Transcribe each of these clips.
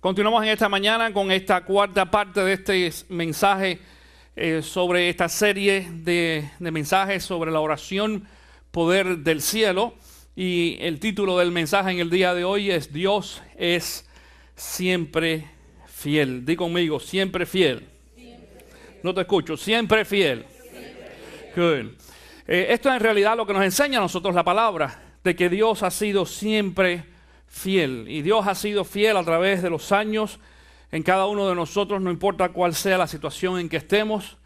Continuamos en esta mañana con esta cuarta parte de este mensaje sobre esta serie de mensajes sobre la oración, poder del cielo. Y el título del mensaje en el día de hoy es Dios es siempre fiel. Di conmigo, siempre fiel. No te escucho, siempre fiel. Good. Esto es en realidad lo que nos enseña a nosotros la palabra, de que Dios ha sido siempre fiel. Y Dios ha sido fiel a través de los años en cada uno de nosotros, no importa cuál sea la situación en que estemos.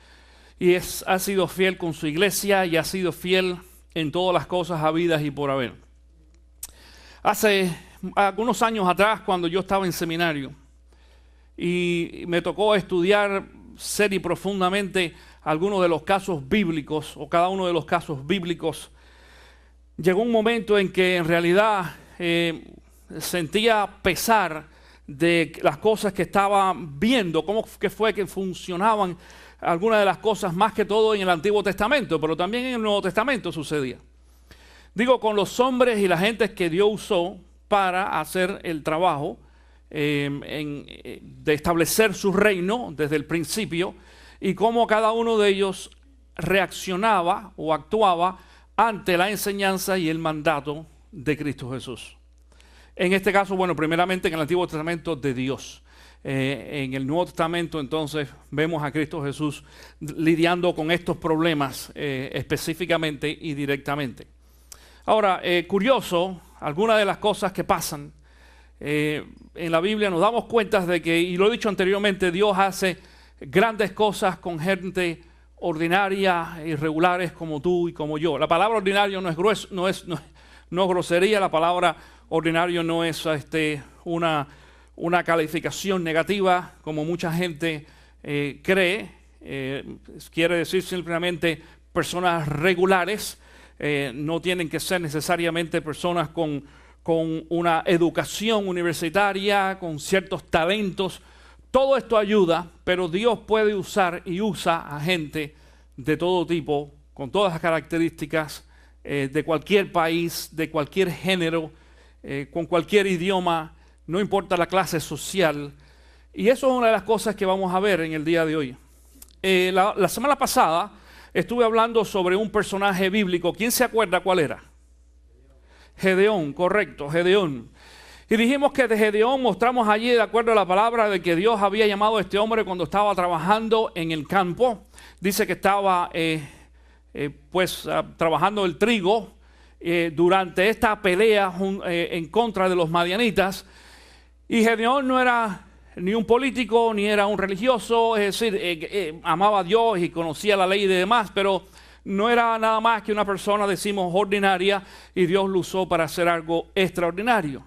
Y ha sido fiel con su iglesia y ha sido fiel en todas las cosas habidas y por haber. Hace algunos años atrás, cuando yo estaba en seminario y me tocó estudiar seria y profundamente algunos de los casos bíblicos o cada uno de los casos bíblicos, llegó un momento en que en realidad sentía pesar de las cosas que estaba viendo, cómo que fue que funcionaban algunas de las cosas, más que todo en el Antiguo Testamento, pero también en el Nuevo Testamento sucedía. Digo, con los hombres y la gente que Dios usó para hacer el trabajo de establecer su reino desde el principio, y cómo cada uno de ellos reaccionaba o actuaba ante la enseñanza y el mandato de Cristo Jesús. En este caso, bueno, primeramente en el Antiguo Testamento de Dios. En el Nuevo Testamento entonces vemos a Cristo Jesús lidiando con estos problemas específicamente y directamente. Ahora, curioso, algunas de las cosas que pasan en la Biblia nos damos cuenta de que, y lo he dicho anteriormente, Dios hace grandes cosas con gente ordinaria, irregulares como tú y como yo. La palabra ordinario no es grueso, no es grosería. La palabra ordinario no es una calificación negativa como mucha gente cree. Quiere decir simplemente personas regulares. No tienen que ser necesariamente personas con una educación universitaria, con ciertos talentos. Todo esto ayuda, pero Dios puede usar y usa a gente de todo tipo, con todas las características, de cualquier país, de cualquier género, con cualquier idioma, no importa la clase social. Y eso es una de las cosas que vamos a ver en el día de hoy. La semana pasada estuve hablando sobre un personaje bíblico. ¿Quién se acuerda cuál era? Gedeón, correcto, Gedeón. Y dijimos que de Gedeón mostramos allí, de acuerdo a la palabra, de que Dios había llamado a este hombre cuando estaba trabajando en el campo. Dice que estaba trabajando el trigo durante esta pelea en contra de los madianitas. Y Gedeón no era ni un político, ni era un religioso, es decir, amaba a Dios y conocía la ley y demás, pero no era nada más que una persona, decimos, ordinaria, y Dios lo usó para hacer algo extraordinario.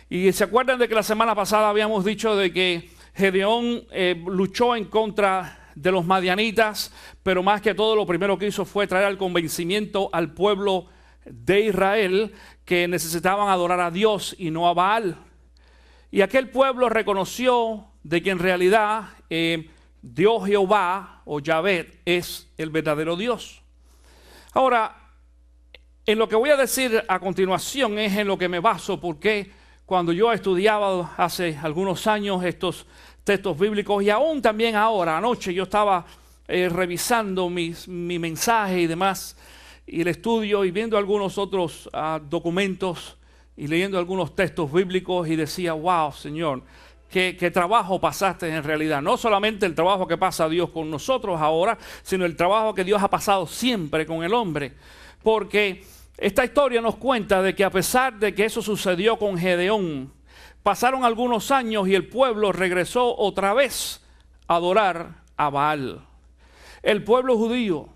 Y se acuerdan de que la semana pasada habíamos dicho de que Gedeón luchó en contra de los madianitas, pero más que todo lo primero que hizo fue traer al convencimiento al pueblo de Israel que necesitaban adorar a Dios y no a Baal. Y aquel pueblo reconoció de que en realidad Dios Jehová o Yahvé es el verdadero Dios. Ahora, en lo que voy a decir a continuación es en lo que me baso, porque cuando yo estudiaba hace algunos años estos textos bíblicos, y aún también ahora, anoche yo estaba revisando mi mensaje y demás, y el estudio y viendo algunos otros documentos y leyendo algunos textos bíblicos, y decía, wow, Señor, qué trabajo pasaste en realidad. No solamente el trabajo que pasa Dios con nosotros ahora, sino el trabajo que Dios ha pasado siempre con el hombre. Porque esta historia nos cuenta de que a pesar de que eso sucedió con Gedeón, pasaron algunos años y el pueblo regresó otra vez a adorar a Baal. El pueblo judío,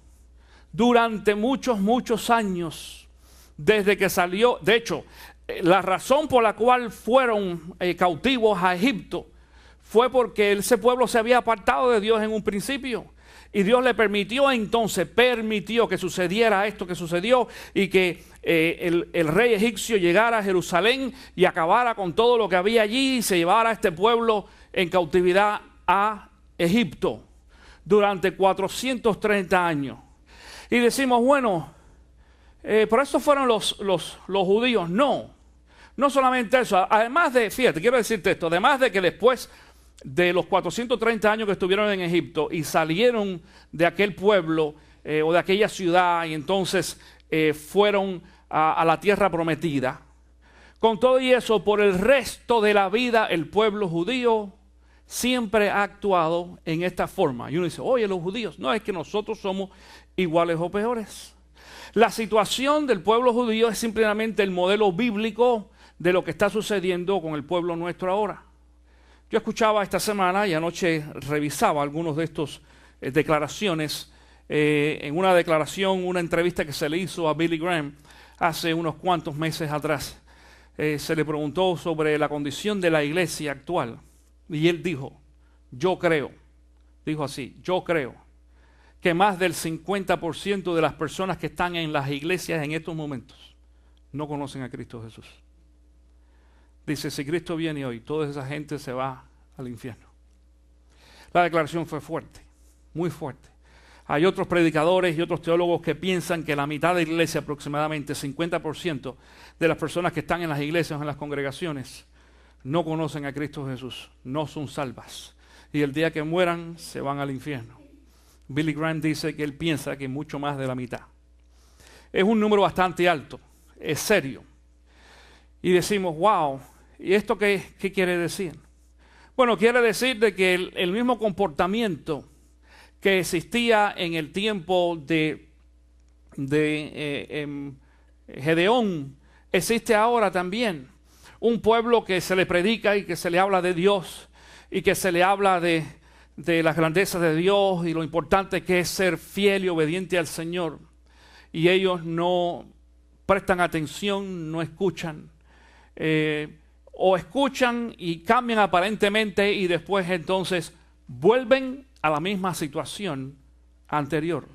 durante muchos años, desde que salió, de hecho, la razón por la cual fueron cautivos a Egipto fue porque ese pueblo se había apartado de Dios en un principio. Y Dios le permitió que sucediera esto que sucedió, y que el rey egipcio llegara a Jerusalén y acabara con todo lo que había allí y se llevara a este pueblo en cautividad a Egipto durante 430 años. Y decimos, bueno, por eso fueron los judíos. No, No solamente eso, además de, fíjate, quiero decirte esto, además de que después de los 430 años que estuvieron en Egipto y salieron de aquel pueblo o de aquella ciudad y entonces fueron a la tierra prometida, con todo y eso, por el resto de la vida el pueblo judío siempre ha actuado en esta forma. Y uno dice, oye, los judíos, no es que nosotros somos iguales o peores. La situación del pueblo judío es simplemente el modelo bíblico de lo que está sucediendo con el pueblo nuestro ahora. Yo escuchaba esta semana y anoche revisaba algunos de estos declaraciones. En una declaración, una entrevista que se le hizo a Billy Graham hace unos cuantos meses atrás, se le preguntó sobre la condición de la iglesia actual. Y él dijo, yo creo que más del 50% de las personas que están en las iglesias en estos momentos no conocen a Cristo Jesús. Dice, si Cristo viene hoy, toda esa gente se va al infierno. La declaración fue fuerte, muy fuerte. Hay otros predicadores y otros teólogos que piensan que la mitad de la iglesia, aproximadamente 50% de las personas que están en las iglesias o en las congregaciones, no conocen a Cristo Jesús, no son salvas. Y el día que mueran, se van al infierno. Billy Graham dice que él piensa que mucho más de la mitad. Es un número bastante alto, es serio. Y decimos, wow, ¿y esto qué quiere decir? Bueno, quiere decir de que el mismo comportamiento que existía en el tiempo de Gedeón existe ahora también. Un pueblo que se le predica y que se le habla de Dios y que se le habla de las grandezas de Dios y lo importante que es ser fiel y obediente al Señor. Y ellos no prestan atención, no escuchan. O escuchan y cambian aparentemente y después entonces vuelven a la misma situación anterior.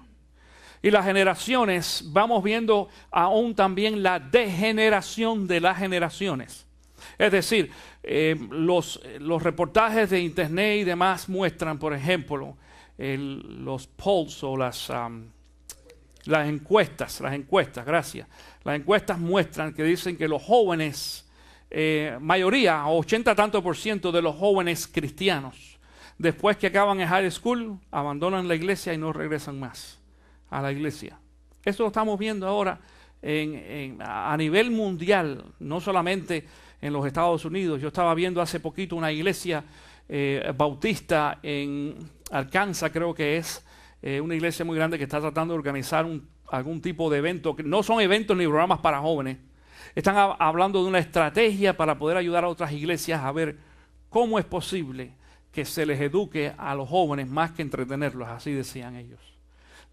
Y las generaciones, vamos viendo aún también la degeneración de las generaciones. Es decir, los reportajes de internet y demás muestran, por ejemplo, los polls o las encuestas, gracias. Las encuestas muestran que dicen que los jóvenes, mayoría, 80 tanto por ciento de los jóvenes cristianos, después que acaban en high school, abandonan la iglesia y no regresan más a la iglesia. Eso lo estamos viendo ahora a nivel mundial, no solamente en los Estados Unidos. Yo estaba viendo hace poquito una iglesia bautista en Arkansas, creo que es una iglesia muy grande que está tratando de organizar algún tipo de evento, que no son eventos ni programas para jóvenes. Están hablando de una estrategia para poder ayudar a otras iglesias a ver cómo es posible que se les eduque a los jóvenes más que entretenerlos, así decían ellos.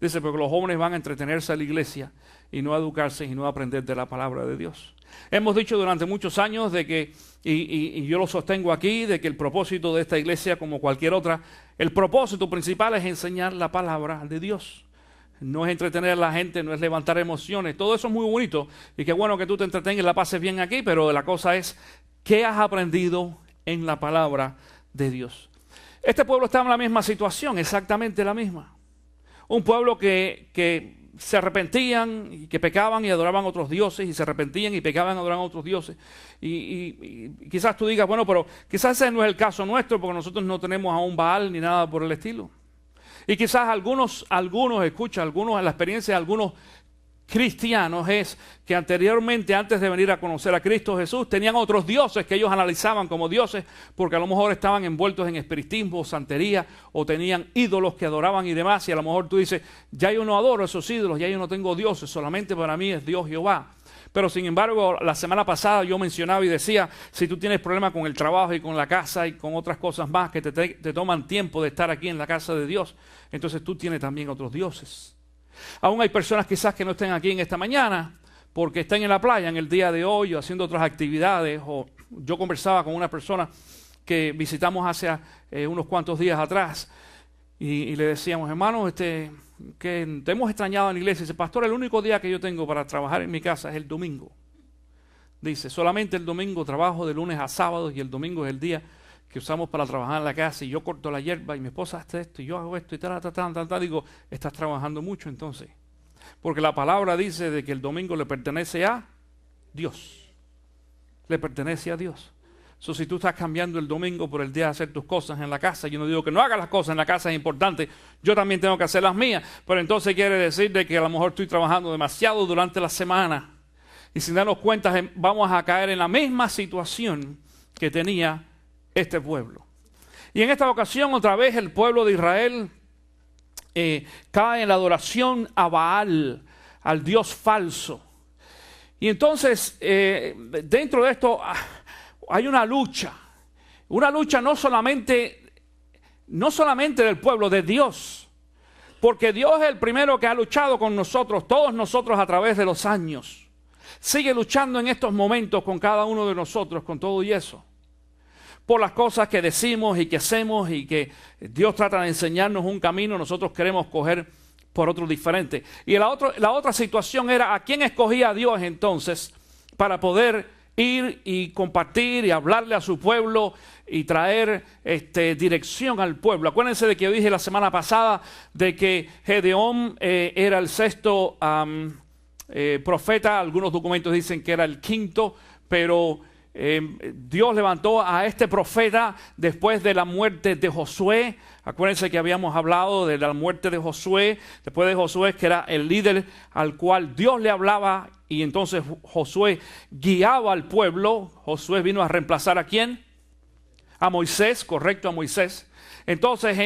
Dice, porque los jóvenes van a entretenerse a la iglesia y no a educarse y no a aprender de la palabra de Dios. Hemos dicho durante muchos años de que, y yo lo sostengo aquí, de que el propósito de esta iglesia, como cualquier otra, el propósito principal es enseñar la palabra de Dios. No es entretener a la gente, no es levantar emociones. Todo eso es muy bonito y qué bueno que tú te entretengas y la pases bien aquí, pero la cosa es, ¿qué has aprendido en la palabra de Dios? Este pueblo está en la misma situación, exactamente la misma. Un pueblo que se arrepentían y que pecaban y adoraban a otros dioses y se arrepentían y pecaban y adoraban a otros dioses. Y quizás tú digas, bueno, pero quizás ese no es el caso nuestro porque nosotros no tenemos a un Baal ni nada por el estilo. Y quizás algunos en la experiencia de algunos cristianos es que anteriormente, antes de venir a conocer a Cristo Jesús, tenían otros dioses que ellos analizaban como dioses porque a lo mejor estaban envueltos en espiritismo, santería, o tenían ídolos que adoraban y demás, y a lo mejor tú dices, ya yo no adoro esos ídolos, ya yo no tengo dioses, solamente para mí es Dios Jehová. Pero sin embargo, la semana pasada yo mencionaba y decía, si tú tienes problemas con el trabajo y con la casa y con otras cosas más que te toman tiempo de estar aquí en la casa de Dios, entonces tú tienes también otros dioses. Aún hay personas quizás que no estén aquí en esta mañana porque están en la playa en el día de hoy o haciendo otras actividades. O yo conversaba con una persona que visitamos hace unos cuantos días atrás y le decíamos, hermano, que te hemos extrañado en la iglesia. Dice, pastor, el único día que yo tengo para trabajar en mi casa es el domingo. Dice, solamente el domingo trabajo de lunes a sábado y el domingo es el día que usamos para trabajar en la casa y yo corto la hierba y mi esposa hace esto y yo hago esto y tal. Digo, estás trabajando mucho entonces. Porque la palabra dice de que el domingo le pertenece a Dios. le pertenece a Dios. Si tú estás cambiando el domingo por el día de hacer tus cosas en la casa, yo no digo que no hagas las cosas en la casa, es importante, yo también tengo que hacer las mías, pero entonces quiere decir de que a lo mejor estoy trabajando demasiado durante la semana y sin darnos cuenta vamos a caer en la misma situación que tenía este pueblo. Y en esta ocasión otra vez el pueblo de Israel cae en la adoración a Baal, al Dios falso. Y entonces dentro de esto hay una lucha no solamente del pueblo, de Dios, porque Dios es el primero que ha luchado con nosotros, todos nosotros a través de los años, sigue luchando en estos momentos con cada uno de nosotros, con todo y eso, por las cosas que decimos y que hacemos y que Dios trata de enseñarnos un camino, nosotros queremos coger por otro diferente. Y la otra situación era a quién escogía Dios entonces para poder ir y compartir y hablarle a su pueblo y traer dirección al pueblo. Acuérdense de que yo dije la semana pasada de que Gedeón era el sexto profeta. Algunos documentos dicen que era el quinto, pero Dios levantó a este profeta después de la muerte de Josué. Acuérdense que habíamos hablado de la muerte de Josué, después de Josué, que era el líder al cual Dios le hablaba, y entonces Josué guiaba al pueblo. Josué vino a reemplazar ¿a quién? A Moisés, correcto, a Moisés. Entonces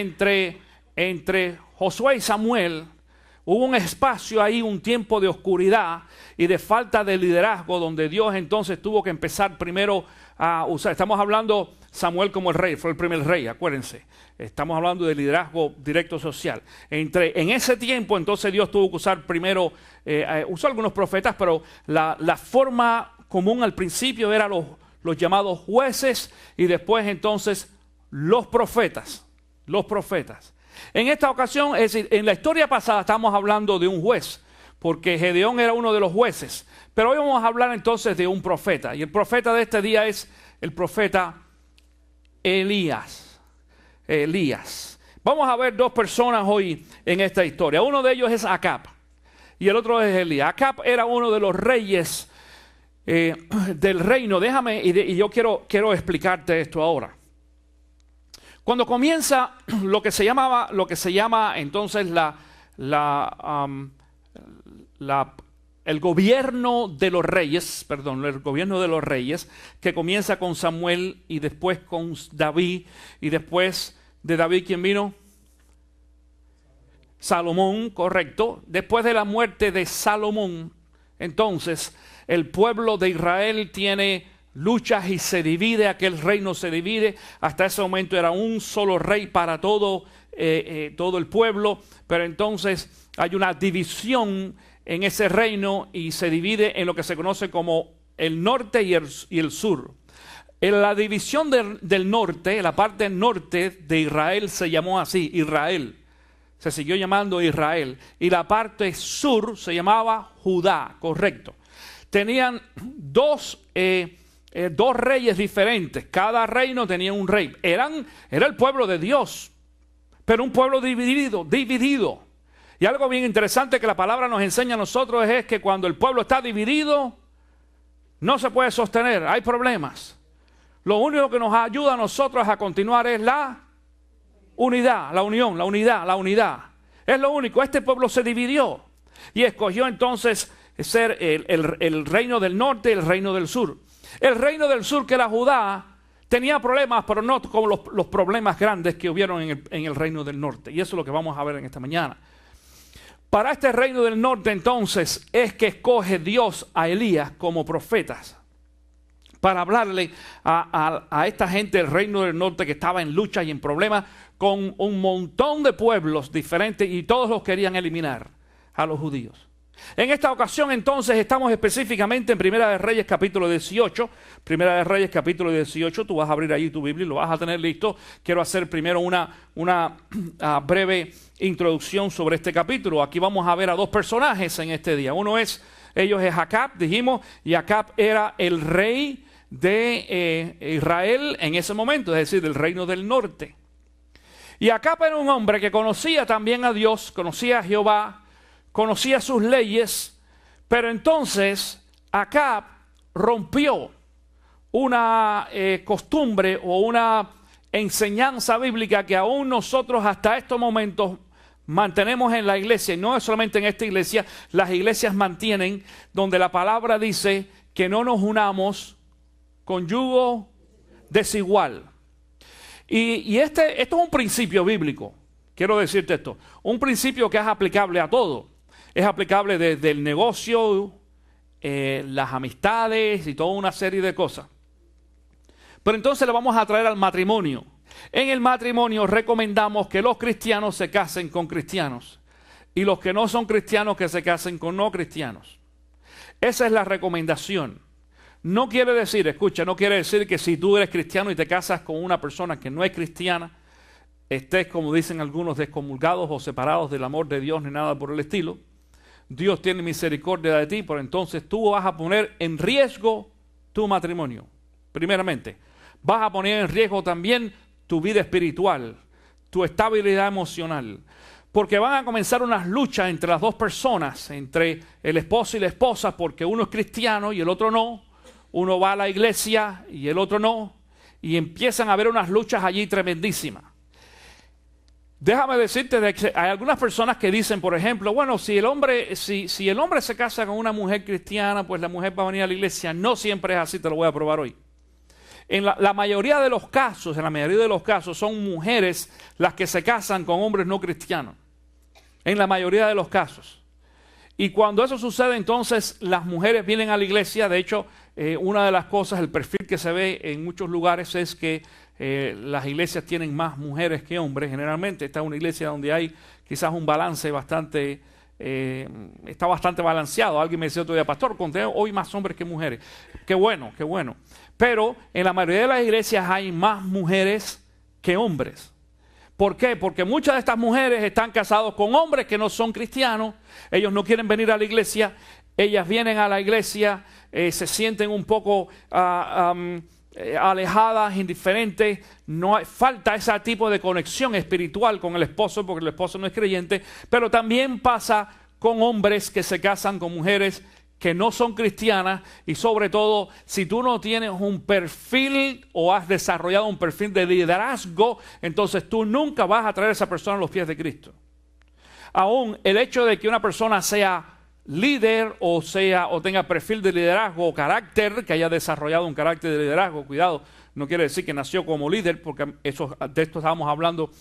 entre Josué y Samuel hubo un espacio ahí, un tiempo de oscuridad y de falta de liderazgo, donde Dios entonces tuvo que empezar primero a usar. Estamos hablando Samuel como el rey, fue el primer rey, acuérdense. Estamos hablando de liderazgo directo social. En ese tiempo entonces Dios tuvo que usar primero, usó algunos profetas, pero la forma común al principio era los llamados jueces y después entonces los profetas. En esta ocasión, es decir, en la historia pasada estamos hablando de un juez, porque Gedeón era uno de los jueces. Pero hoy vamos a hablar entonces de un profeta. Y el profeta de este día es el profeta Elías. Vamos a ver dos personas hoy en esta historia. Uno de ellos es Acab y el otro es Elías. Acab era uno de los reyes del reino. Déjame, y yo quiero explicarte esto ahora. Cuando comienza lo que se llama entonces el gobierno de los reyes, que comienza con Samuel y después con David, y después de David, ¿quién vino? Salomón, correcto. Después de la muerte de Salomón, entonces el pueblo de Israel tiene luchas y se divide, aquel reino se divide. Hasta ese momento era un solo rey para todo el pueblo, pero entonces hay una división en ese reino y se divide en lo que se conoce como el norte y el sur. En la división del norte, la parte norte de Israel se llamó así, Israel. Se siguió llamando Israel. Y la parte sur se llamaba Judá, correcto. Tenían dos reyes diferentes. Cada reino tenía un rey. Era el pueblo de Dios, pero un pueblo dividido. Y algo bien interesante que la palabra nos enseña a nosotros es que cuando el pueblo está dividido, no se puede sostener, hay problemas. Lo único que nos ayuda a nosotros a continuar es la unidad, la unión, la unidad. Es lo único. Este pueblo se dividió y escogió entonces ser el reino del norte y el reino del sur. El reino del sur, que era Judá, tenía problemas, pero no como los problemas grandes que hubieron en el reino del norte. Y eso es lo que vamos a ver en esta mañana. Para este reino del norte entonces es que escoge Dios a Elías como profetas para hablarle a esta gente del reino del norte que estaba en lucha y en problemas con un montón de pueblos diferentes, y todos los querían eliminar a los judíos. En esta ocasión entonces estamos específicamente en Primera de Reyes capítulo 18. Primera de Reyes capítulo 18, tú vas a abrir ahí tu Biblia y lo vas a tener listo. Quiero hacer primero una breve introducción sobre este capítulo. Aquí vamos a ver a dos personajes en este día. Ellos es Acab, dijimos, y Acab era el rey de Israel en ese momento, es decir, del reino del norte. Y Acab era un hombre que conocía también a Dios, conocía a Jehová, conocía sus leyes, pero entonces Acab rompió una costumbre o una enseñanza bíblica que aún nosotros hasta estos momentos mantenemos en la iglesia. Y no es solamente en esta iglesia, las iglesias mantienen, donde la palabra dice que no nos unamos con yugo desigual. Y esto es un principio bíblico. Quiero decirte esto, un principio que es aplicable a todo. Es aplicable desde el negocio, las amistades y toda una serie de cosas. Pero entonces le vamos a traer al matrimonio. En el matrimonio recomendamos que los cristianos se casen con cristianos y los que no son cristianos que se casen con no cristianos. Esa es la recomendación. No quiere decir, escucha, no quiere decir que si tú eres cristiano y te casas con una persona que no es cristiana, estés, como dicen algunos, descomulgados o separados del amor de Dios ni nada por el estilo. Dios tiene misericordia de ti, pero entonces tú vas a poner en riesgo tu matrimonio. Primeramente, vas a poner en riesgo también tu vida espiritual, tu estabilidad emocional, porque van a comenzar unas luchas entre las dos personas, entre el esposo y la esposa, porque uno es cristiano y el otro no, uno va a la iglesia y el otro no, y empiezan a haber unas luchas allí tremendísimas. Déjame decirte de que hay algunas personas que dicen, por ejemplo, bueno, si el hombre se casa con una mujer cristiana, pues la mujer va a venir a la iglesia. No siempre es así, te lo voy a probar hoy. En la mayoría de los casos, son mujeres las que se casan con hombres no cristianos. En la mayoría de los casos. Y cuando eso sucede, entonces las mujeres vienen a la iglesia. De hecho, una de las cosas, el perfil que se ve en muchos lugares es que las iglesias tienen más mujeres que hombres. Generalmente esta es una iglesia donde hay quizás un balance bastante, está bastante balanceado. Alguien me decía otro día, pastor, conté hoy más hombres que mujeres. Qué bueno, qué bueno. Pero en la mayoría de las iglesias hay más mujeres que hombres. ¿Por qué? Porque muchas de estas mujeres están casadas con hombres que no son cristianos. Ellos no quieren venir a la iglesia. Ellas vienen a la iglesia, se sienten un poco alejadas, indiferentes. Falta ese tipo de conexión espiritual con el esposo, porque el esposo no es creyente. Pero también pasa con hombres que se casan con mujeres que no son cristianas, y sobre todo si tú no tienes un perfil o has desarrollado un perfil de liderazgo, entonces tú nunca vas a traer a esa persona a los pies de Cristo. Aún el hecho de que una persona sea líder o tenga perfil de liderazgo o carácter, que haya desarrollado un carácter de liderazgo, cuidado, no quiere decir que nació como líder, porque de esto estábamos hablando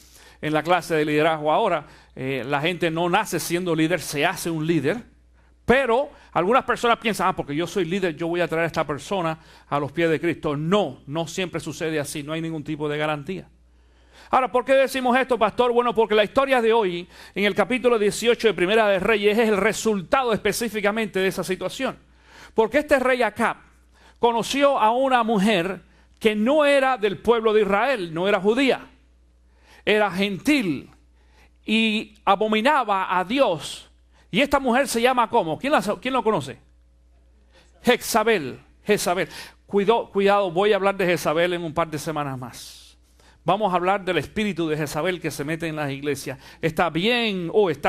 en la clase de liderazgo ahora. La gente no nace siendo líder, se hace un líder. Pero algunas personas piensan, porque yo soy líder, yo voy a traer a esta persona a los pies de Cristo. No siempre sucede así, no hay ningún tipo de garantía. Ahora, ¿por qué decimos esto, pastor? Bueno, porque la historia de hoy, en el capítulo 18 de Primera de Reyes, es el resultado específicamente de esa situación. Porque este rey Acab conoció a una mujer que no era del pueblo de Israel, no era judía, era gentil y abominaba a Dios. Y esta mujer se llama ¿cómo? ¿Quién lo conoce? Jezabel. Cuidado, voy a hablar de Jezabel en un par de semanas más. Vamos a hablar del espíritu de Jezabel que se mete en las iglesias. Está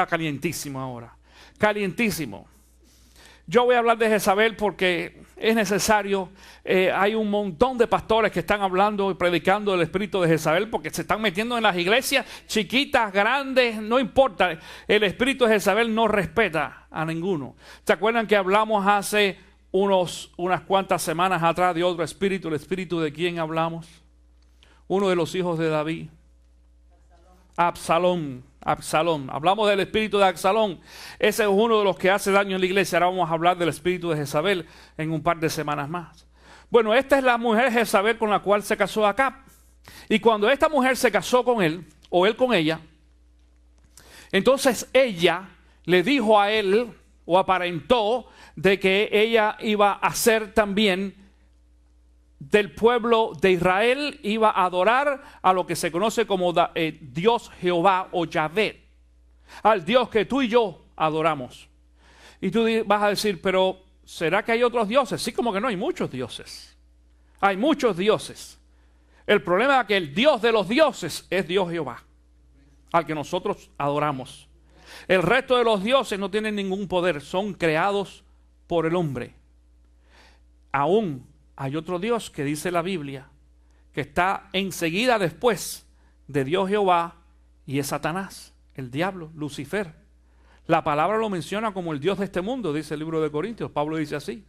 calientísimo ahora. Calientísimo. Yo voy a hablar de Jezabel porque es necesario. Hay un montón de pastores que están hablando y predicando del espíritu de Jezabel porque se están metiendo en las iglesias, chiquitas, grandes, no importa. El espíritu de Jezabel no respeta a ninguno. ¿Se acuerdan que hablamos hace unas cuantas semanas atrás de otro espíritu? ¿El espíritu de quién hablamos? Uno de los hijos de David. Absalón. Hablamos del espíritu de Absalón. Ese es uno de los que hace daño en la iglesia. Ahora vamos a hablar del espíritu de Jezabel en un par de semanas más. Bueno, esta es la mujer Jezabel con la cual se casó Acab. Y cuando esta mujer se casó con él, o él con ella, entonces ella le dijo a él, o aparentó, de que ella iba a ser también del pueblo de Israel, iba a adorar a lo que se conoce como Dios Jehová o Yahvé, al Dios que tú y yo adoramos. Y tú vas a decir, pero ¿será que hay otros dioses? Sí, como que no, hay muchos dioses. Hay muchos dioses. El problema es que el Dios de los dioses es Dios Jehová, al que nosotros adoramos. El resto de los dioses no tienen ningún poder, son creados por el hombre. Aún hay otro Dios que dice la Biblia, que está enseguida después de Dios Jehová, y es Satanás, el diablo, Lucifer. La palabra lo menciona como el Dios de este mundo, dice el libro de Corintios. Pablo dice así.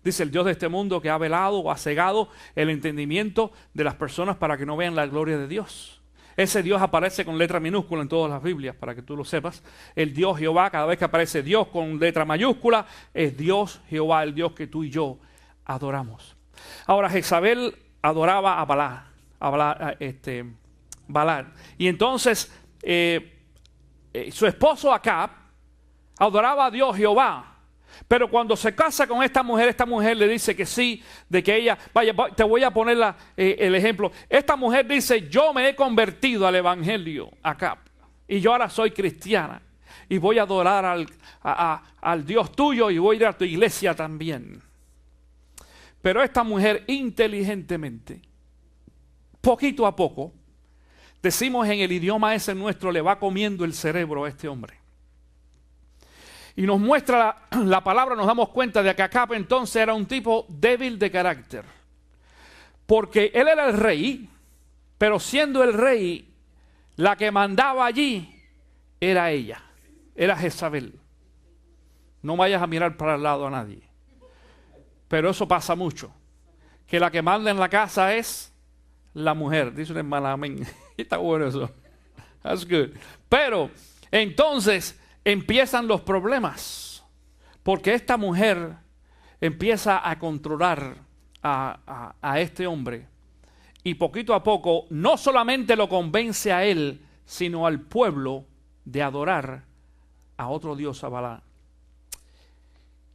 Dice el Dios de este mundo que ha velado o ha cegado el entendimiento de las personas para que no vean la gloria de Dios. Ese Dios aparece con letra minúscula en todas las Biblias, para que tú lo sepas. El Dios Jehová, cada vez que aparece Dios con letra mayúscula, es Dios Jehová, el Dios que tú y yo adoramos. Ahora, Jezabel adoraba a Balac. Y entonces, su esposo Acab adoraba a Dios Jehová. Pero cuando se casa con esta mujer le dice que sí, de que ella, vaya, te voy a poner el ejemplo. Esta mujer dice, yo me he convertido al evangelio, Acab, y yo ahora soy cristiana, y voy a adorar al Dios tuyo, y voy a ir a tu iglesia también. Pero esta mujer inteligentemente, poquito a poco, decimos en el idioma ese nuestro, le va comiendo el cerebro a este hombre. Y nos muestra la palabra, nos damos cuenta de que Acab entonces era un tipo débil de carácter. Porque él era el rey, pero siendo el rey, la que mandaba allí era ella, era Jezabel. No vayas a mirar para el lado a nadie. Pero eso pasa mucho. Que la que manda en la casa es la mujer. Dice una hermana, amén. Está bueno eso. That's good. Pero entonces empiezan los problemas, porque esta mujer empieza a controlar a este hombre, y poquito a poco no solamente lo convence a él, sino al pueblo de adorar a otro dios, a Balac.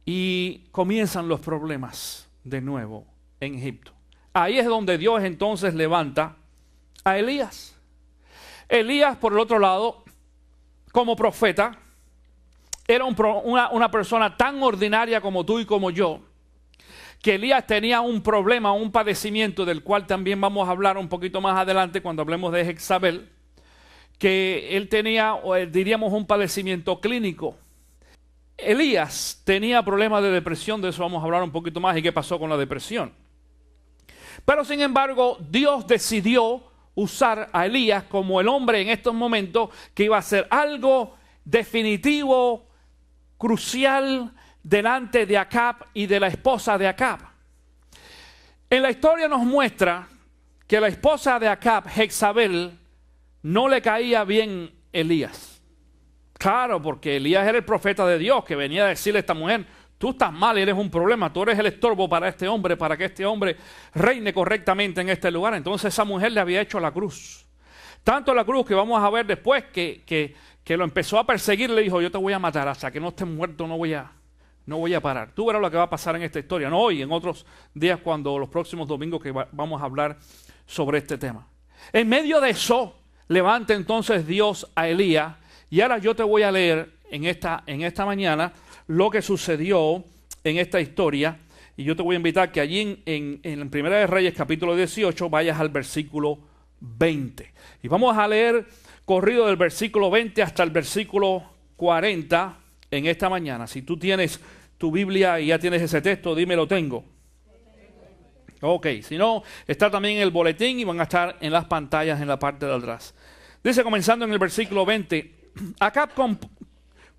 Y comienzan los problemas de nuevo en Egipto. Ahí es donde Dios entonces levanta a Elías. Elías, por el otro lado, como profeta, era una persona tan ordinaria como tú y como yo, que Elías tenía un problema, un padecimiento, del cual también vamos a hablar un poquito más adelante cuando hablemos de Jezabel, que él tenía, diríamos, un padecimiento clínico. Elías tenía problemas de depresión, de eso vamos a hablar un poquito más, y qué pasó con la depresión. Pero sin embargo, Dios decidió usar a Elías como el hombre en estos momentos que iba a hacer algo definitivo, crucial, delante de Acab y de la esposa de Acab. En la historia nos muestra que la esposa de Acab, Jezabel, no le caía bien Elías. Claro, porque Elías era el profeta de Dios que venía a decirle a esta mujer, tú estás mal, eres un problema, tú eres el estorbo para este hombre, para que este hombre reine correctamente en este lugar. Entonces esa mujer le había hecho la cruz. Tanto la cruz que vamos a ver después que lo empezó a perseguir, le dijo, yo te voy a matar, hasta que no estés muerto no voy a parar. Tú verás lo que va a pasar en esta historia, no hoy, en otros días, cuando los próximos domingos que vamos a hablar sobre este tema. En medio de eso, levanta entonces Dios a Elías, y ahora yo te voy a leer en esta mañana lo que sucedió en esta historia, y yo te voy a invitar que allí en Primera de Reyes, capítulo 18, vayas al versículo 20. Y vamos a leer corrido del versículo 20 hasta el versículo 40 en esta mañana. Si tú tienes tu Biblia y ya tienes ese texto, dime lo tengo. Ok, si no, está también en el boletín y van a estar en las pantallas en la parte de atrás. Dice, comenzando en el versículo 20, Acab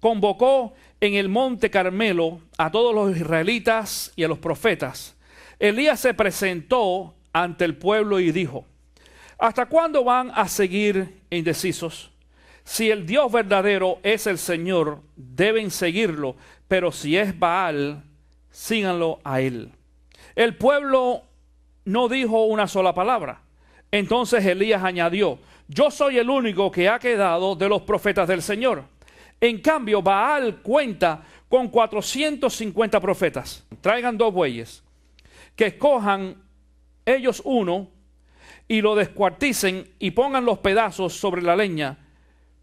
convocó en el monte Carmelo a todos los israelitas y a los profetas. Elías se presentó ante el pueblo y dijo, ¿hasta cuándo van a seguir indecisos? Si el Dios verdadero es el Señor, deben seguirlo, pero si es Baal, síganlo a él. El pueblo no dijo una sola palabra. Entonces Elías añadió, yo soy el único que ha quedado de los profetas del Señor. En cambio, Baal cuenta con 450 profetas. Traigan 2 bueyes, que escojan ellos uno y lo descuarticen y pongan los pedazos sobre la leña,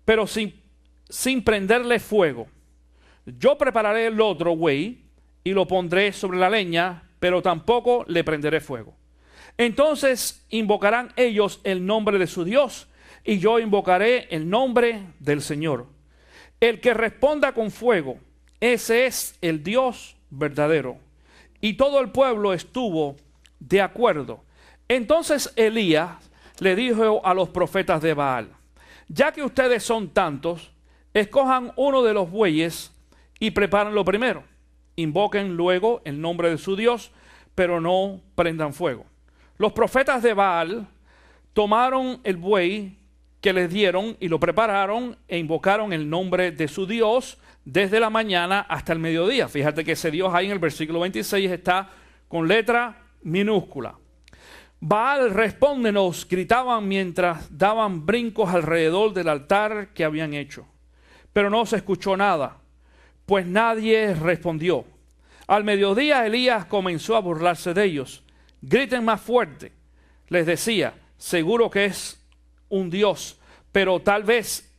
pero sin prenderle fuego. Yo prepararé el otro buey y lo pondré sobre la leña, pero tampoco le prenderé fuego. Entonces invocarán ellos el nombre de su Dios, y yo invocaré el nombre del Señor. El que responda con fuego, ese es el Dios verdadero. Y todo el pueblo estuvo de acuerdo. Entonces Elías le dijo a los profetas de Baal: ya que ustedes son tantos, escojan uno de los bueyes y prepárenlo primero. Invoquen luego el nombre de su Dios, pero no prendan fuego. Los profetas de Baal tomaron el buey que les dieron y lo prepararon e invocaron el nombre de su Dios desde la mañana hasta el mediodía. Fíjate que ese Dios ahí en el versículo 26 está con letra minúscula. Baal, respóndenos, gritaban mientras daban brincos alrededor del altar que habían hecho. Pero no se escuchó nada, pues nadie respondió. Al mediodía Elías comenzó a burlarse de ellos. Griten más fuerte, les decía, seguro que es un Dios, pero tal vez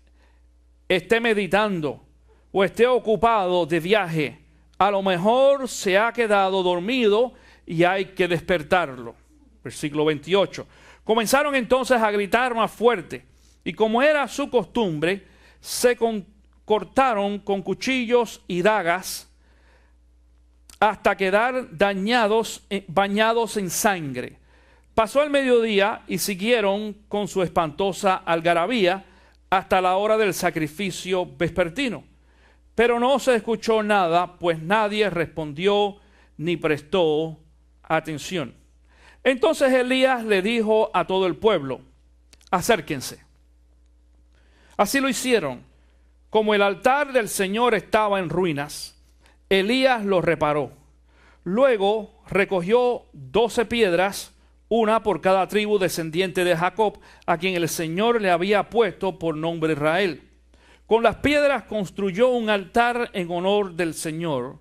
esté meditando o esté ocupado de viaje. A lo mejor se ha quedado dormido y hay que despertarlo. Versículo 28. Comenzaron entonces a gritar más fuerte, y como era su costumbre, se cortaron con cuchillos y dagas hasta quedar bañados en sangre. Pasó el mediodía y siguieron con su espantosa algarabía hasta la hora del sacrificio vespertino. Pero no se escuchó nada, pues nadie respondió ni prestó atención. Entonces Elías le dijo a todo el pueblo: acérquense. Así lo hicieron. Como el altar del Señor estaba en ruinas, Elías lo reparó. Luego recogió 12 piedras, una por cada tribu descendiente de Jacob, a quien el Señor le había puesto por nombre Israel. Con las piedras construyó un altar en honor del Señor,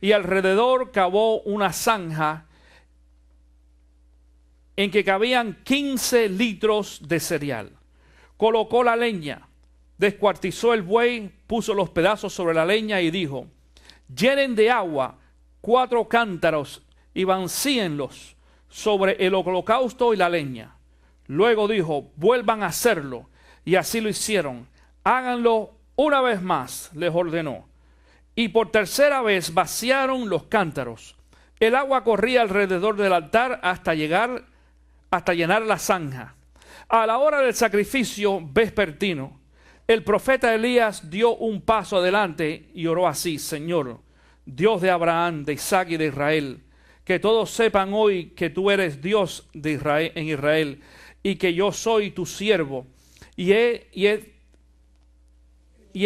y alrededor cavó una zanja en que cabían 15 litros de cereal. Colocó la leña, descuartizó el buey, puso los pedazos sobre la leña y dijo: llenen de agua 4 cántaros y vacíenlos sobre el holocausto y la leña. Luego dijo: vuelvan a hacerlo. Y así lo hicieron. Háganlo una vez más, les ordenó. Y por tercera vez vaciaron los cántaros. El agua corría alrededor del altar hasta llenar la zanja. A la hora del sacrificio vespertino, el profeta Elías dio un paso adelante y oró así: Señor, Dios de Abraham, de Isaac y de Israel, que todos sepan hoy que tú eres Dios de Israel, en Israel, y que yo soy tu siervo, y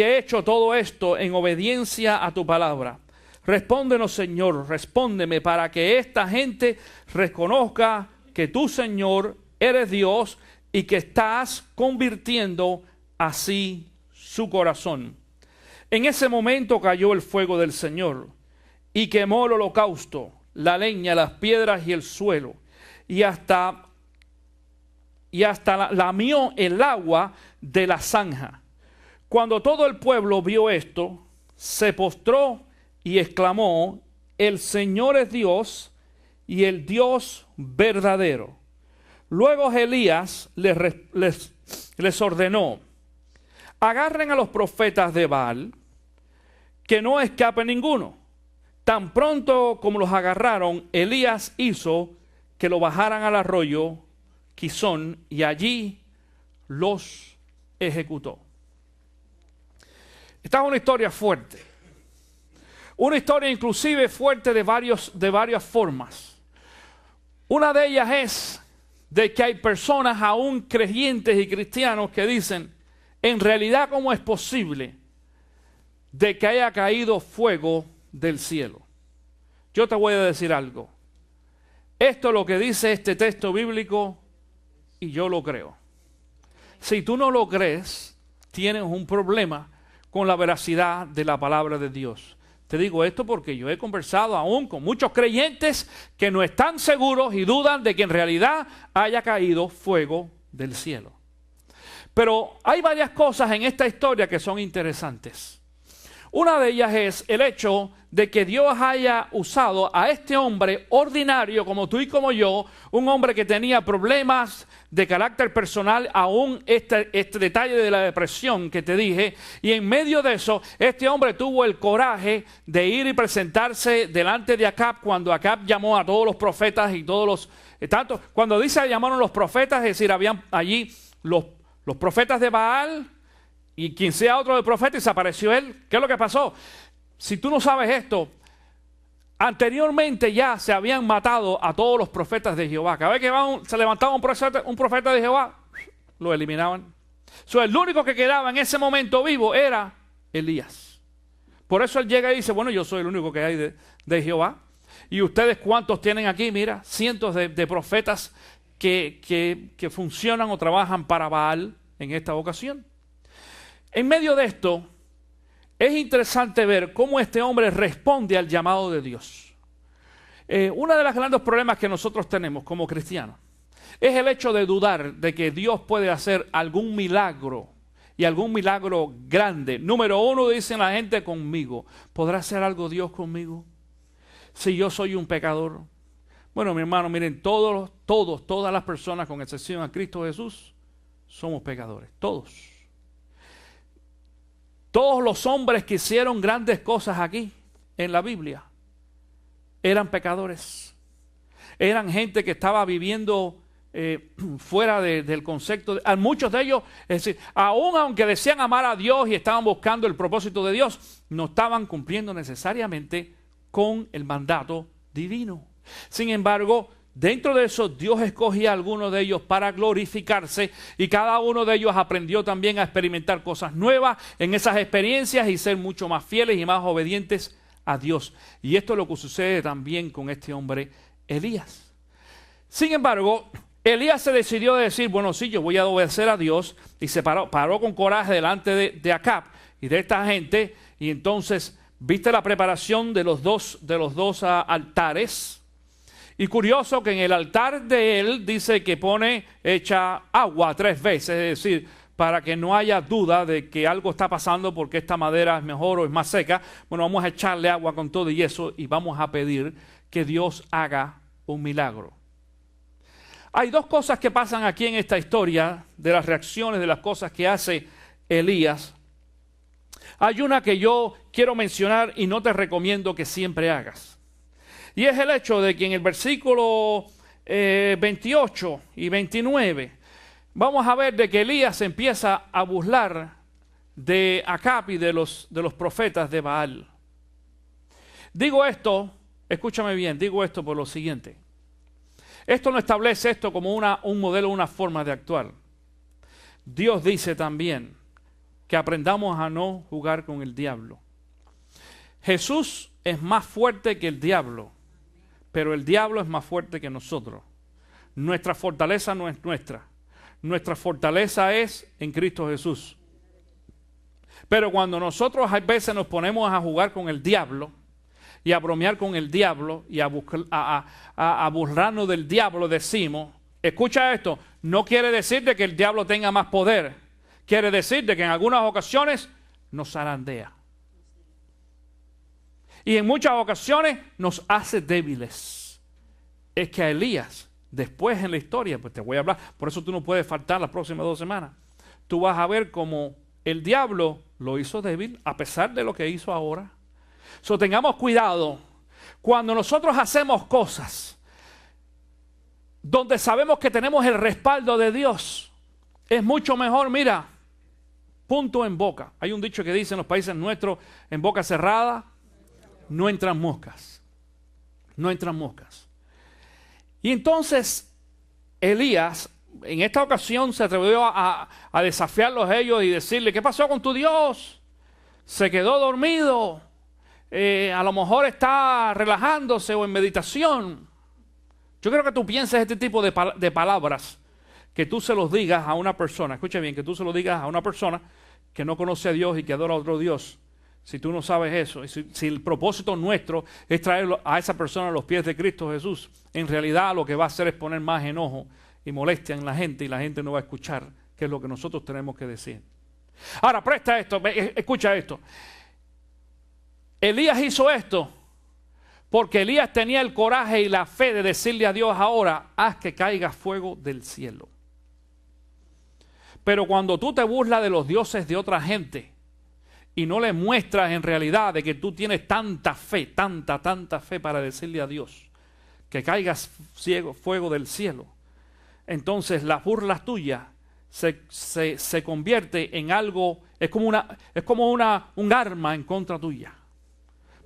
he hecho todo esto en obediencia a tu palabra. Respóndenos, Señor, respóndeme, para que esta gente reconozca que tú, Señor, eres Dios y que estás convirtiendo así su corazón. En ese momento cayó el fuego del Señor y quemó el holocausto, la leña, las piedras y el suelo, y hasta lamió el agua de la zanja. Cuando todo el pueblo vio esto, se postró y exclamó: el Señor es Dios y el Dios verdadero. Luego Elías les ordenó: agarren a los profetas de Baal, que no escape ninguno. Tan pronto como los agarraron, Elías hizo que lo bajaran al arroyo Quizón y allí los ejecutó. Esta es una historia fuerte. Una historia inclusive fuerte de varias formas. Una de ellas es de que hay personas aún creyentes y cristianos que dicen: en realidad, ¿cómo es posible de que haya caído fuego del cielo? Yo te voy a decir algo. Esto es lo que dice este texto bíblico y yo lo creo. Si tú no lo crees, tienes un problema con la veracidad de la palabra de Dios. Te digo esto porque yo he conversado aún con muchos creyentes que no están seguros y dudan de que en realidad haya caído fuego del cielo. Pero hay varias cosas en esta historia que son interesantes. Una de ellas es el hecho de que Dios haya usado a este hombre ordinario como tú y como yo, un hombre que tenía problemas de carácter personal, aún este detalle de la depresión que te dije, y en medio de eso, este hombre tuvo el coraje de ir y presentarse delante de Acab cuando Acab llamó a todos los profetas y todos los... tanto, cuando dice llamaron los profetas, es decir, habían allí los profetas de Baal y quien sea otro de profeta y se apareció él. ¿Qué es lo que pasó? Si tú no sabes esto, anteriormente ya se habían matado a todos los profetas de Jehová. Cada vez que se levantaba un profeta de Jehová, lo eliminaban. El único que quedaba en ese momento vivo era Elías. Por eso él llega y dice, bueno, yo soy el único que hay de Jehová. Y ustedes, ¿cuántos tienen aquí? Mira, cientos de profetas que funcionan o trabajan para Baal en esta ocasión. En medio de esto, es interesante ver cómo este hombre responde al llamado de Dios. Uno de los grandes problemas que nosotros tenemos como cristianos es el hecho de dudar de que Dios puede hacer algún milagro y algún milagro grande. Número uno, dicen la gente conmigo, ¿podrá hacer algo Dios conmigo si yo soy un pecador? Bueno, mi hermano, miren, todas las personas, con excepción a Cristo Jesús, somos pecadores, todos. Todos los hombres que hicieron grandes cosas aquí, en la Biblia, eran pecadores. Eran gente que estaba viviendo fuera del concepto. Muchos de ellos, es decir, aún aunque decían amar a Dios y estaban buscando el propósito de Dios, no estaban cumpliendo necesariamente con el mandato divino. Sin embargo, dentro de eso, Dios escogía a algunos de ellos para glorificarse y cada uno de ellos aprendió también a experimentar cosas nuevas en esas experiencias y ser mucho más fieles y más obedientes a Dios. Y esto es lo que sucede también con este hombre Elías. Sin embargo, Elías se decidió a decir, bueno, sí, yo voy a obedecer a Dios, y se paró con coraje delante de Acab y de esta gente, y entonces viste la preparación de los dos altares. Y curioso que en el altar de él dice que echa agua 3 veces, es decir, para que no haya duda de que algo está pasando porque esta madera es mejor o es más seca. Bueno, vamos a echarle agua con todo y eso y vamos a pedir que Dios haga un milagro. Hay 2 cosas que pasan aquí en esta historia de las reacciones de las cosas que hace Elías. Hay una que yo quiero mencionar y no te recomiendo que siempre hagas. Y es el hecho de que en el versículo 28 y 29 vamos a ver de que Elías empieza a burlar de Acab y de los profetas de Baal. Digo esto, escúchame bien, digo esto por lo siguiente. Esto no establece esto como un modelo, una forma de actuar. Dios dice también que aprendamos a no jugar con el diablo. Jesús es más fuerte que el diablo, pero el diablo es más fuerte que nosotros. Nuestra fortaleza no es nuestra. Nuestra fortaleza es en Cristo Jesús. Pero cuando nosotros a veces nos ponemos a jugar con el diablo y a bromear con el diablo y a burlarnos del diablo, decimos, escucha esto, no quiere decir de que el diablo tenga más poder. Quiere decir de que en algunas ocasiones nos zarandea. Y en muchas ocasiones nos hace débiles. Es que a Elías, después en la historia, pues te voy a hablar, por eso tú no puedes faltar las próximas 2 semanas. Tú vas a ver cómo el diablo lo hizo débil a pesar de lo que hizo ahora. Tengamos cuidado. Cuando nosotros hacemos cosas donde sabemos que tenemos el respaldo de Dios, es mucho mejor, mira, punto en boca. Hay un dicho que dice en los países nuestros, en boca cerrada no entran moscas. No entran moscas. Y entonces Elías en esta ocasión se atrevió a desafiarlos a ellos y decirle, ¿qué pasó con tu Dios? Se quedó dormido. A lo mejor está relajándose o en meditación. Yo creo que tú pienses este tipo de palabras, que tú se los digas a una persona, escucha bien, que tú se lo digas a una persona que no conoce a Dios y que adora a otro Dios. Si tú no sabes eso, y si el propósito nuestro es traer a esa persona a los pies de Cristo Jesús, en realidad lo que va a hacer es poner más enojo y molestia en la gente y la gente no va a escuchar qué es lo que nosotros tenemos que decir. Ahora, presta esto, escucha esto. Elías hizo esto porque Elías tenía el coraje y la fe de decirle a Dios ahora, haz que caiga fuego del cielo. Pero cuando tú te burlas de los dioses de otra gente y no le muestras en realidad de que tú tienes tanta fe, tanta fe para decirle a Dios que caiga fuego del cielo, entonces las burlas tuyas se convierte en algo, es como un arma en contra tuya.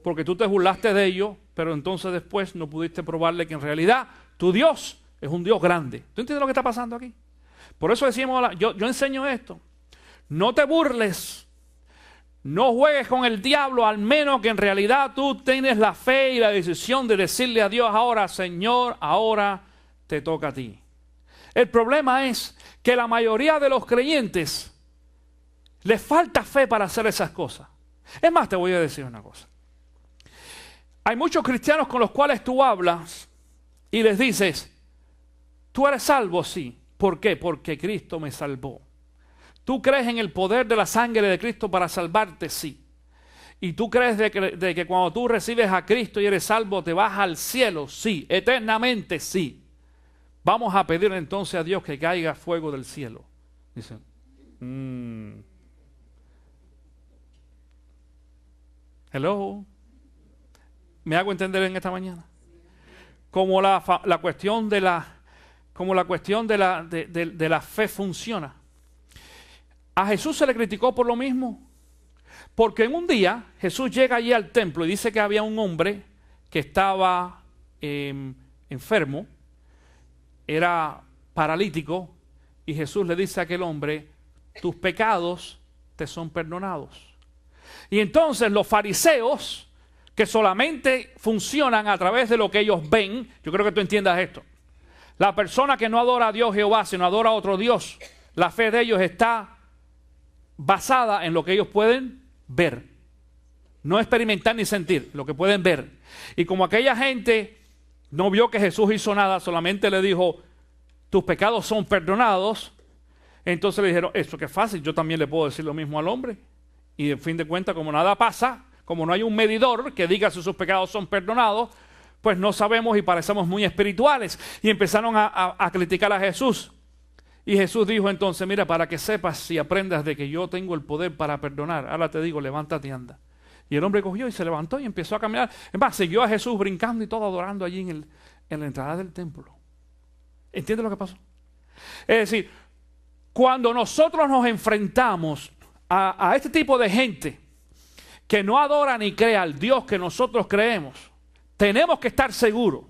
Porque tú te burlaste de ellos, pero entonces después no pudiste probarle que en realidad tu Dios es un Dios grande. ¿Tú entiendes lo que está pasando aquí? Por eso decimos, yo enseño esto. No te burles, no juegues con el diablo, al menos que en realidad tú tienes la fe y la decisión de decirle a Dios ahora, Señor, ahora te toca a ti. El problema es que la mayoría de los creyentes les falta fe para hacer esas cosas. Es más, te voy a decir una cosa. Hay muchos cristianos con los cuales tú hablas y les dices, ¿tú eres salvo? Sí. ¿Por qué? Porque Cristo me salvó. ¿Tú crees en el poder de la sangre de Cristo para salvarte? Sí. ¿Y tú crees de que cuando tú recibes a Cristo y eres salvo te vas al cielo? Sí. Eternamente sí. Vamos a pedir entonces a Dios que caiga fuego del cielo. Dicen, hello. ¿Me hago entender en esta mañana? Como la cuestión de la fe funciona. A Jesús se le criticó por lo mismo. Porque en un día Jesús llega allí al templo y dice que había un hombre que estaba enfermo, era paralítico, y Jesús le dice a aquel hombre, tus pecados te son perdonados. Y entonces los fariseos, que solamente funcionan a través de lo que ellos ven, yo creo que tú entiendas esto. La persona que no adora a Dios Jehová, sino adora a otro Dios, la fe de ellos está basada en lo que ellos pueden ver. No experimentar ni sentir, lo que pueden ver. Y como aquella gente no vio que Jesús hizo nada, solamente le dijo, tus pecados son perdonados, entonces le dijeron, eso que es fácil, yo también le puedo decir lo mismo al hombre. Y en fin de cuentas, como nada pasa, como no hay un medidor que diga si sus pecados son perdonados, pues no sabemos y parecemos muy espirituales. Y empezaron a criticar a Jesús. Y Jesús dijo entonces, mira, para que sepas y aprendas de que yo tengo el poder para perdonar, ahora te digo, levántate y anda. Y el hombre cogió y se levantó y empezó a caminar. Es más, siguió a Jesús brincando y todo adorando allí en la entrada del templo. ¿Entiendes lo que pasó? Es decir, cuando nosotros nos enfrentamos a este tipo de gente que no adora ni cree al Dios que nosotros creemos, tenemos que estar seguros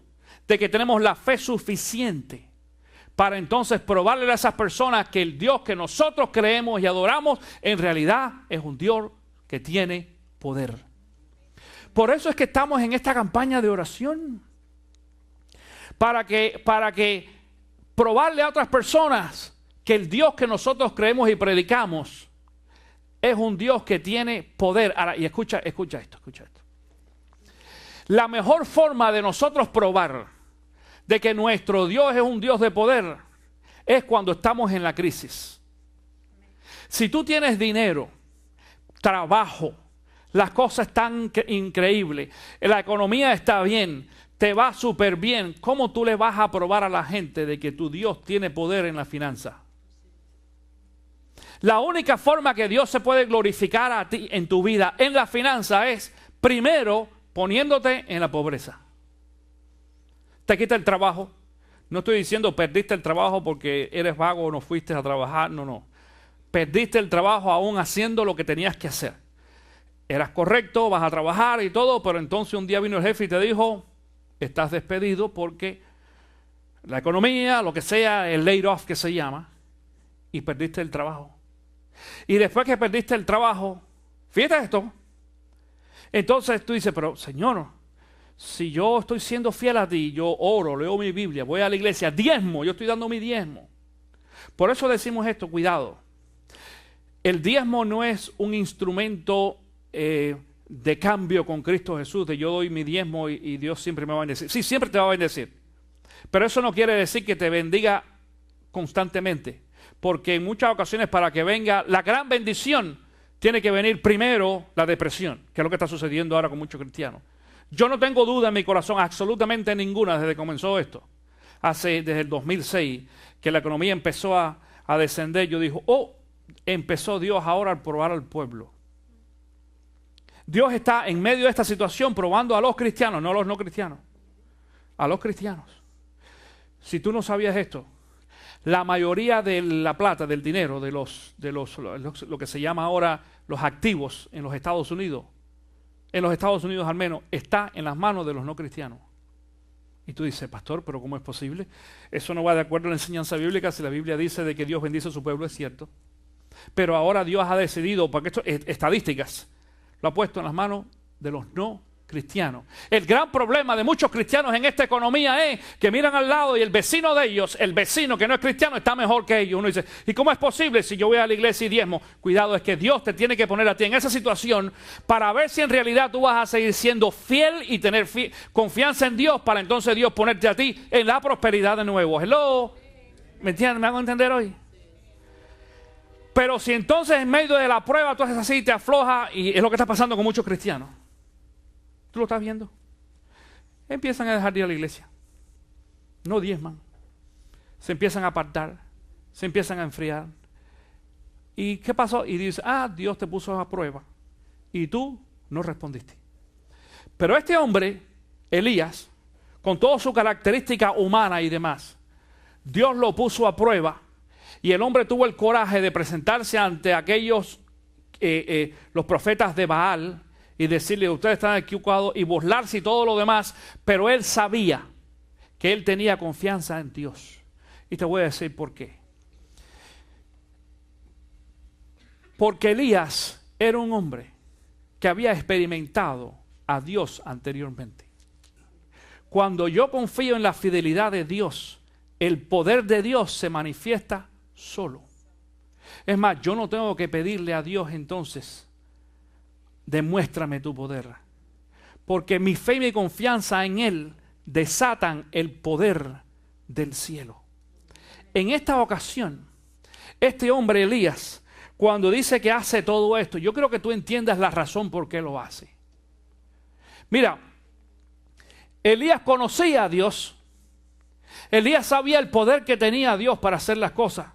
de que tenemos la fe suficiente para entonces probarle a esas personas que el Dios que nosotros creemos y adoramos en realidad es un Dios que tiene poder. Por eso es que estamos en esta campaña de oración. Para que probarle a otras personas que el Dios que nosotros creemos y predicamos es un Dios que tiene poder. Ahora, y escucha esto. La mejor forma de nosotros probar de que nuestro Dios es un Dios de poder es cuando estamos en la crisis. Si tú tienes dinero, trabajo, las cosas están increíbles, la economía está bien, te va súper bien, ¿cómo tú le vas a probar a la gente de que tu Dios tiene poder en la finanza? La única forma que Dios se puede glorificar a ti en tu vida, en la finanza, es primero poniéndote en la pobreza. Te quita el trabajo. No estoy diciendo perdiste el trabajo porque eres vago o no fuiste a trabajar. No. Perdiste el trabajo aún haciendo lo que tenías que hacer. Eras correcto, vas a trabajar y todo, pero entonces un día vino el jefe y te dijo, estás despedido porque la economía, lo que sea, el laid off que se llama, y perdiste el trabajo. Y después que perdiste el trabajo, fíjate esto, entonces tú dices, pero Señor, si yo estoy siendo fiel a ti, yo oro, leo mi Biblia, voy a la iglesia, diezmo, yo estoy dando mi diezmo. Por eso decimos esto, cuidado. El diezmo no es un instrumento de cambio con Cristo Jesús, de yo doy mi diezmo y Dios siempre me va a bendecir. Sí, siempre te va a bendecir. Pero eso no quiere decir que te bendiga constantemente. Porque en muchas ocasiones para que venga la gran bendición, tiene que venir primero la depresión, que es lo que está sucediendo ahora con muchos cristianos. Yo no tengo duda en mi corazón, absolutamente ninguna, desde que comenzó esto, desde el 2006, que la economía empezó a descender. Yo dije, empezó Dios ahora a probar al pueblo. Dios está en medio de esta situación probando a los cristianos, no a los no cristianos, a los cristianos. Si tú no sabías esto, la mayoría de la plata, del dinero, de lo que se llama ahora los activos en los Estados Unidos al menos, está en las manos de los no cristianos. Y tú dices, pastor, ¿pero cómo es posible? Eso no va de acuerdo a la enseñanza bíblica. Si la Biblia dice de que Dios bendice a su pueblo, es cierto. Pero ahora Dios ha decidido, porque esto es estadísticas, lo ha puesto en las manos de los no cristianos. El gran problema de muchos cristianos en esta economía es que miran al lado y el vecino de ellos, el vecino que no es cristiano, está mejor que ellos. Uno dice, ¿y cómo es posible si yo voy a la iglesia y diezmo? Cuidado, es que Dios te tiene que poner a ti en esa situación para ver si en realidad tú vas a seguir siendo fiel y tener confianza en Dios, para entonces Dios ponerte a ti en la prosperidad de nuevo. Hello, ¿me entienden? ¿Me hago entender hoy? Pero si entonces en medio de la prueba tú haces así, te aflojas, y es lo que está pasando con muchos cristianos. ¿Tú lo estás viendo? Empiezan a dejar de ir a la iglesia. No diezman. Se empiezan a apartar. Se empiezan a enfriar. ¿Y qué pasó? Y dice, Dios te puso a prueba. Y tú no respondiste. Pero este hombre, Elías, con toda su característica humana y demás, Dios lo puso a prueba. Y el hombre tuvo el coraje de presentarse ante aquellos, los profetas de Baal, y decirle, ustedes están equivocados, y burlarse y todo lo demás. Pero él sabía que él tenía confianza en Dios. Y te voy a decir por qué. Porque Elías era un hombre que había experimentado a Dios anteriormente. Cuando yo confío en la fidelidad de Dios, el poder de Dios se manifiesta solo. Es más, yo no tengo que pedirle a Dios entonces, demuéstrame tu poder, porque mi fe y mi confianza en Él desatan el poder del cielo. En esta ocasión, este hombre Elías, cuando dice que hace todo esto, yo creo que tú entiendas la razón por qué lo hace. Mira, Elías conocía a Dios. Elías sabía el poder que tenía Dios para hacer las cosas.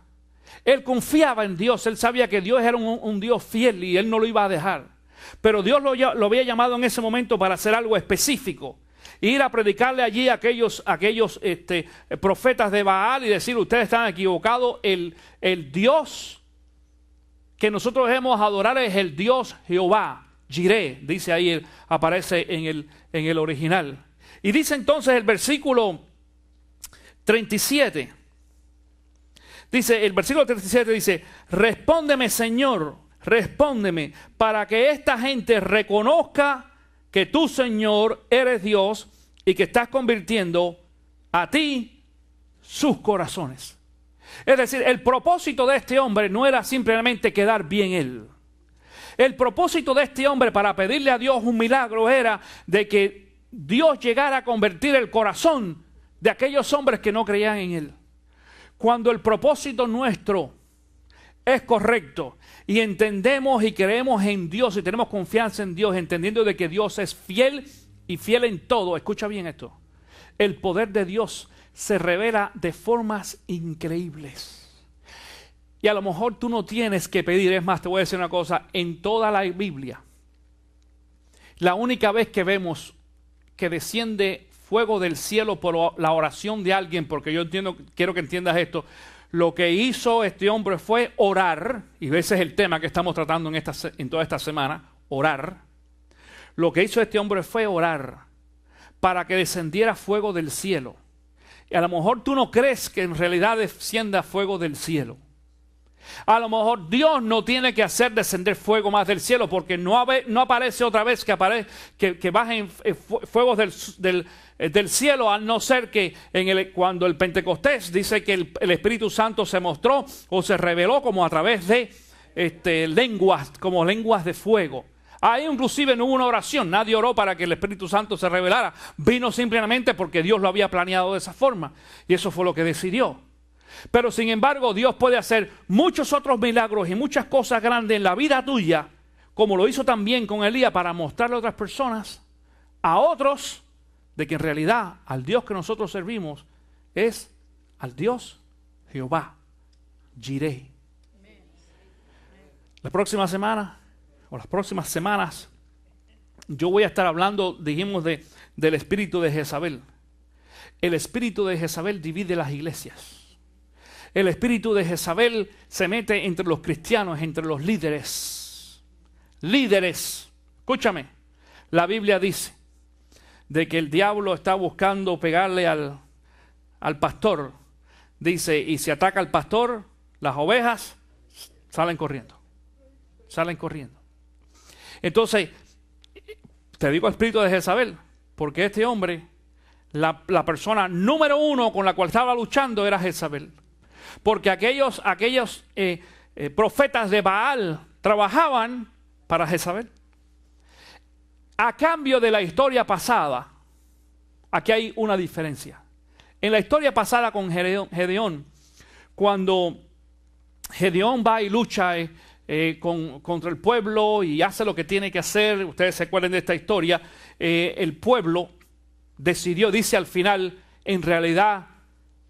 Él confiaba en Dios. Él sabía que Dios era un Dios fiel y Él no lo iba a dejar. Pero Dios lo había llamado en ese momento para hacer algo específico. Ir a predicarle allí a aquellos profetas de Baal y decir, ustedes están equivocados. El Dios que nosotros debemos adorar es el Dios Jehová. Jireh, dice ahí, aparece en el original. Y dice entonces el versículo 37. Dice, el versículo 37 dice, respóndeme, Señor, respóndeme, para que esta gente reconozca que tú, Señor, eres Dios y que estás convirtiendo a ti sus corazones. Es decir, el propósito de este hombre no era simplemente quedar bien él. El propósito de este hombre para pedirle a Dios un milagro era de que Dios llegara a convertir el corazón de aquellos hombres que no creían en Él. Cuando el propósito nuestro es correcto y entendemos y creemos en Dios y tenemos confianza en Dios, entendiendo de que Dios es fiel y fiel en todo, escucha bien esto, el poder de Dios se revela de formas increíbles. Y a lo mejor tú no tienes que pedir, es más, te voy a decir una cosa, en toda la Biblia, la única vez que vemos que desciende fuego del cielo por la oración de alguien, porque yo entiendo, quiero que entiendas esto, lo que hizo este hombre fue orar, y ese es el tema que estamos tratando en toda esta semana, orar. Lo que hizo este hombre fue orar para que descendiera fuego del cielo. Y a lo mejor tú no crees que en realidad descienda fuego del cielo. A lo mejor Dios no tiene que hacer descender fuego más del cielo, porque no aparece otra vez que bajen fuegos del cielo, al no ser que cuando el Pentecostés dice que el Espíritu Santo se mostró o se reveló como a través de lenguas, como lenguas de fuego. Ahí inclusive no hubo una oración, nadie oró para que el Espíritu Santo se revelara, vino simplemente porque Dios lo había planeado de esa forma, y eso fue lo que decidió. Pero sin embargo, Dios puede hacer muchos otros milagros y muchas cosas grandes en la vida tuya, como lo hizo también con Elías, para mostrarle a otras personas, a otros, de que en realidad al Dios que nosotros servimos es al Dios Jehová Jireh. La próxima semana o las próximas semanas yo voy a estar hablando, dijimos, del espíritu de Jezabel. El espíritu de Jezabel divide las iglesias. El espíritu de Jezabel se mete entre los cristianos, entre los líderes. Líderes. Escúchame. La Biblia dice de que el diablo está buscando pegarle al pastor. Dice, y si ataca al pastor, las ovejas salen corriendo. Salen corriendo. Entonces, te digo el espíritu de Jezabel, porque este hombre, la persona número uno con la cual estaba luchando era Jezabel. Porque aquellos profetas de Baal trabajaban para Jezabel. A cambio de la historia pasada, aquí hay una diferencia. En la historia pasada con Gedeón, cuando Gedeón va y lucha contra el pueblo y hace lo que tiene que hacer, ustedes se acuerdan de esta historia, el pueblo decidió, dice al final, en realidad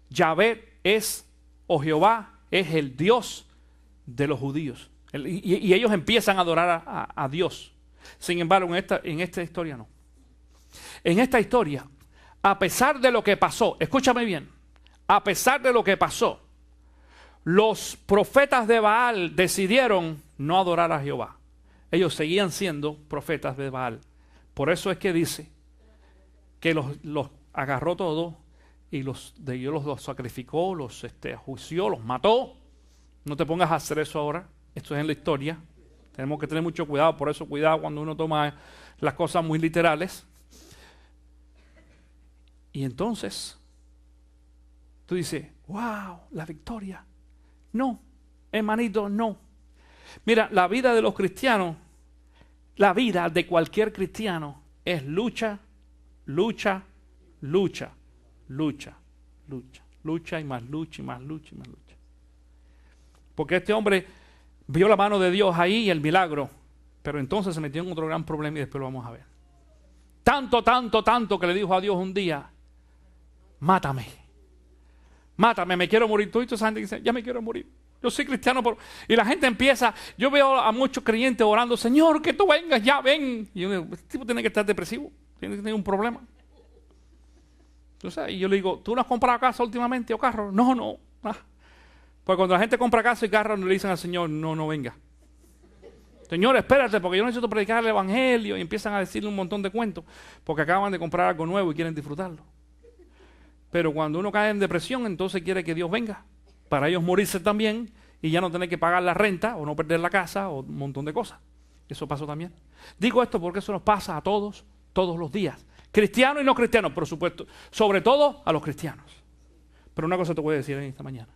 Yahvé es, o Jehová es el Dios de los judíos. Y ellos empiezan a adorar a Dios. Sin embargo, en esta historia no. En esta historia, a pesar de lo que pasó, escúchame bien, a pesar de lo que pasó, los profetas de Baal decidieron no adorar a Jehová. Ellos seguían siendo profetas de Baal. Por eso es que dice que los agarró todos y Dios los sacrificó, los juició, los mató. No te pongas a hacer eso ahora. Esto es en la historia. Tenemos que tener mucho cuidado. Por eso cuidado cuando uno toma las cosas muy literales. Y entonces tú dices, wow, la victoria. No, hermanito, no. Mira, la vida de los cristianos, la vida de cualquier cristiano es lucha, lucha, lucha, lucha, lucha, lucha y más lucha y más lucha y más lucha. Porque este hombre vio la mano de Dios ahí y el milagro, pero entonces se metió en otro gran problema y después lo vamos a ver. Tanto, tanto, tanto que le dijo a Dios un día, mátame, mátame, me quiero morir. Tú y toda esa gente dice, ya me quiero morir. Yo soy cristiano, y la gente empieza, yo veo a muchos creyentes orando, Señor, que tú vengas, ya ven. Y yo digo, este tipo tiene que estar depresivo, tiene que tener un problema. Entonces, y yo le digo, ¿tú no has comprado casa últimamente o carro? No. Pues cuando la gente compra casa y carro, le dicen al Señor, no venga. Señor, espérate, porque yo necesito predicar el evangelio. Y empiezan a decirle un montón de cuentos, porque acaban de comprar algo nuevo y quieren disfrutarlo. Pero cuando uno cae en depresión, entonces quiere que Dios venga, para ellos morirse también y ya no tener que pagar la renta o no perder la casa o un montón de cosas. Eso pasó también. Digo esto porque eso nos pasa a todos los días. Cristianos y no cristianos, por supuesto. Sobre todo a los cristianos. Pero una cosa te voy a decir en esta mañana.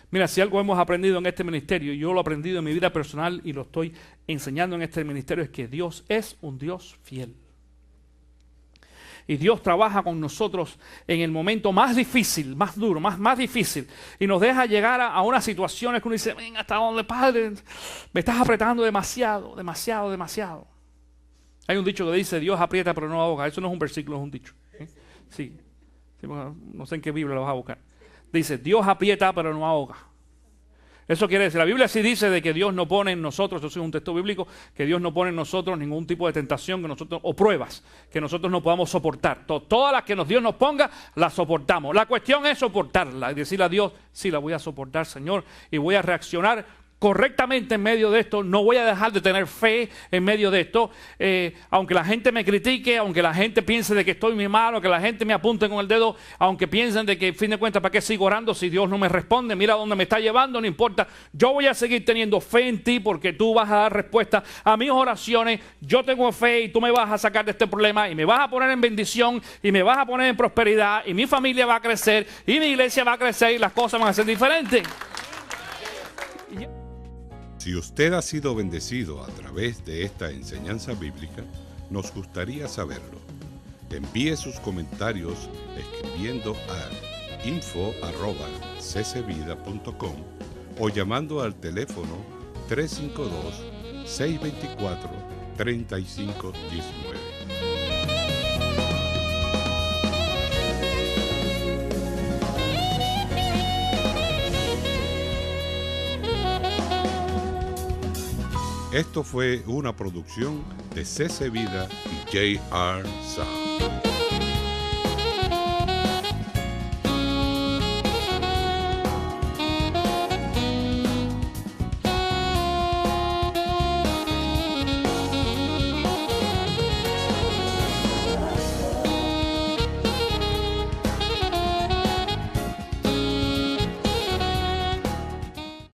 Mira, si algo hemos aprendido en este ministerio, y yo lo he aprendido en mi vida personal y lo estoy enseñando en este ministerio, es que Dios es un Dios fiel. Y Dios trabaja con nosotros en el momento más difícil, más duro, más difícil. Y nos deja llegar a unas situaciones que uno dice, ven, ¿hasta dónde, Padre? Me estás apretando demasiado, demasiado, demasiado. Hay un dicho que dice, Dios aprieta pero no ahoga. Eso no es un versículo, es un dicho. Sí, no sé en qué Biblia lo vas a buscar. Dice, Dios aprieta pero no ahoga. Eso quiere decir, la Biblia sí dice de que Dios no pone en nosotros, eso es un texto bíblico, que Dios no pone en nosotros ningún tipo de tentación que nosotros, o pruebas que nosotros no podamos soportar. Todas las que Dios nos ponga, las soportamos. La cuestión es soportarla y decirle a Dios, sí, la voy a soportar, Señor, y voy a reaccionar correctamente en medio de esto. No voy a dejar de tener fe en medio de esto, aunque la gente me critique, aunque la gente piense de que estoy muy malo, que la gente me apunte con el dedo, aunque piensen de que, en fin de cuentas, ¿para qué sigo orando si Dios no me responde? Mira dónde me está llevando, no importa. Yo voy a seguir teniendo fe en ti porque tú vas a dar respuesta a mis oraciones. Yo tengo fe y tú me vas a sacar de este problema y me vas a poner en bendición y me vas a poner en prosperidad y mi familia va a crecer y mi iglesia va a crecer y las cosas van a ser diferentes. Si usted ha sido bendecido a través de esta enseñanza bíblica, nos gustaría saberlo. Envíe sus comentarios escribiendo a info@ccvida.com o llamando al teléfono 352-624-3519. Esto fue una producción de CC Vida y J.R. Sound.